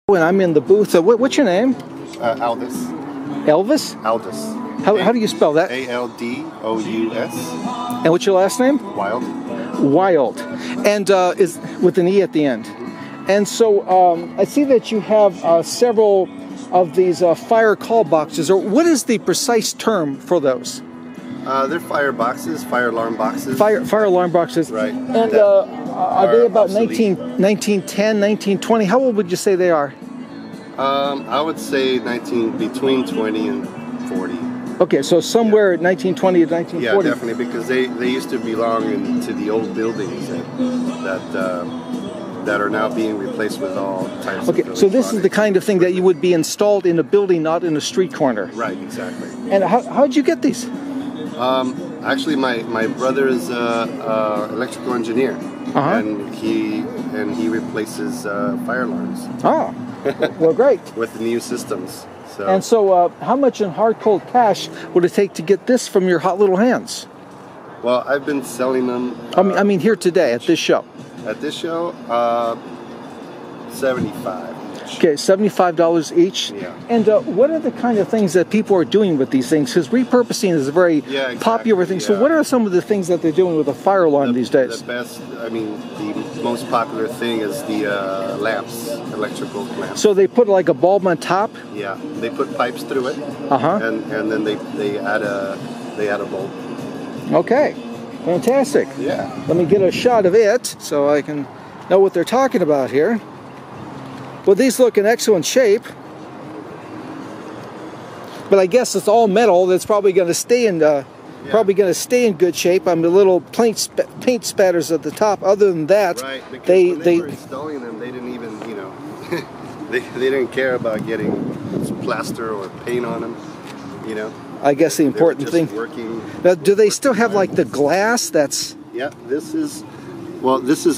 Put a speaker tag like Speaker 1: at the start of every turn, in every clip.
Speaker 1: And I'm in the booth. What's your name?
Speaker 2: Aldous.
Speaker 1: Elvis?
Speaker 2: Aldous.
Speaker 1: How do you spell that?
Speaker 2: Aldous.
Speaker 1: And what's your last name?
Speaker 2: Wild.
Speaker 1: Wild. And is with an E at the end. And so I see that you have several of these fire call boxes. Or what is the precise term for those?
Speaker 2: They're fire boxes, fire alarm boxes.
Speaker 1: Fire alarm boxes.
Speaker 2: Right.
Speaker 1: And are they about 1910, 1920? How old would you say they are?
Speaker 2: I would say between 20 and 40.
Speaker 1: Okay, so somewhere at 1920 to 1940.
Speaker 2: Yeah, definitely, because they used to belong to the old buildings that are now being replaced with all types of
Speaker 1: Okay, so this is the kind of thing that you would be installed in a building, not in a street corner.
Speaker 2: Right, exactly.
Speaker 1: And how'd you get these?
Speaker 2: Actually, my brother is an electrical engineer, and he replaces fire alarms.
Speaker 1: Oh, well, great.
Speaker 2: With the new systems.
Speaker 1: And so, how much in hard cold cash would it take to get this from your hot little hands?
Speaker 2: Well, I've been selling them.
Speaker 1: I mean, here today at this show.
Speaker 2: At this show, $75.
Speaker 1: Okay, $75 each.
Speaker 2: Yeah.
Speaker 1: And what are the kind of things that people are doing with these things? Because repurposing is a very popular thing. So what are some of the things that they're doing with a fire alarm these days?
Speaker 2: The best, the most popular thing is the lamps, electrical lamps.
Speaker 1: So they put like a bulb on top?
Speaker 2: Yeah, they put pipes through it. And then they add a bulb.
Speaker 1: Okay, fantastic.
Speaker 2: Yeah.
Speaker 1: Let me get a shot of it so I can know what they're talking about here. Well, these look in excellent shape, but I guess it's all metal. That's probably going to stay in good shape. I'm a little paint spatters at the top. Other than that,
Speaker 2: right? Because they were installing them, they didn't even, they didn't care about getting plaster or paint on them,
Speaker 1: I guess the important thing. Now, do they still have like the glass? That's
Speaker 2: This is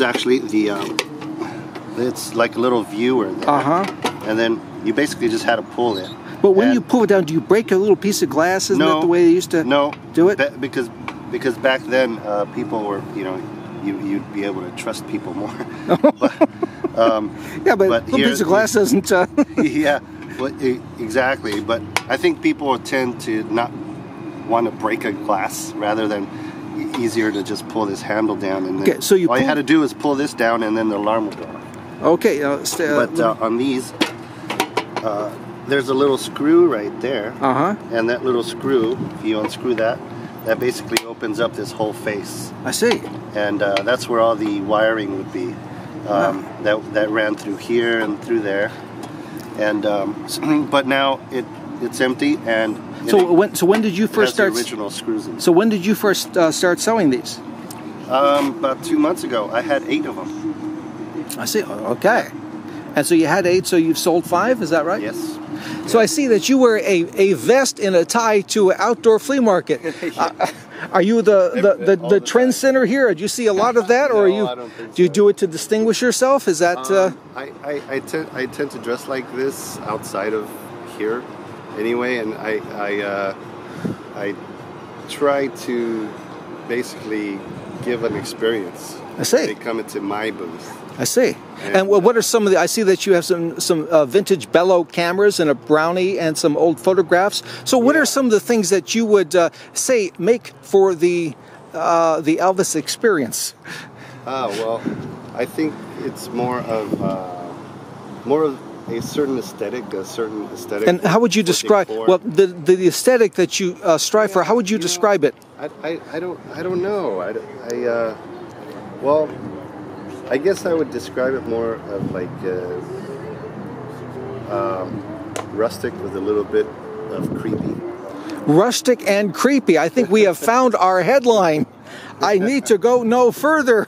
Speaker 2: actually the. It's like a little viewer there. And then you basically just had to pull it.
Speaker 1: But when you pull it down, do you break a little piece of glass? Isn't that the way they used to do it?
Speaker 2: Because back then people were, you'd be able to trust people more. But a little
Speaker 1: piece of glass doesn't.
Speaker 2: Yeah, exactly. But I think people tend to not want to break a glass rather than easier to just pull this handle down. And then
Speaker 1: so
Speaker 2: all you had to do is pull this down and then the alarm would go off.
Speaker 1: Okay.
Speaker 2: But on these, there's a little screw right there. And that little screw, if you unscrew that basically opens up this whole face.
Speaker 1: I see.
Speaker 2: And that's where all the wiring would be. That ran through here and through there. And but now it's empty and.
Speaker 1: So when did you first start?
Speaker 2: The original screws in.
Speaker 1: So when did you first start selling these?
Speaker 2: About 2 months ago. I had 8 of them.
Speaker 1: I see. Okay. And so you had 8, so you've sold 5, is that right?
Speaker 2: Yes.
Speaker 1: So I see that you wear a vest and a tie to an outdoor flea market. Are you the trend center here? Do you see a lot of that, or
Speaker 2: I don't think so.
Speaker 1: Do you do it to distinguish yourself? Is that?
Speaker 2: I tend to dress like this outside of here, anyway, and I try to basically give an experience.
Speaker 1: I see.
Speaker 2: They come into my booth.
Speaker 1: I see. And what are some of the? I see that you have some vintage Bello cameras and a Brownie and some old photographs. So what are some of the things that you would say make for the Elvis experience?
Speaker 2: Well, I think it's more of a certain aesthetic, And how would you describe?
Speaker 1: Well, the aesthetic that you strive for. How would you describe it?
Speaker 2: I don't know. Well, I guess I would describe it more of like rustic with a little bit of creepy.
Speaker 1: Rustic and creepy. I think we have found our headline. I need to go no further.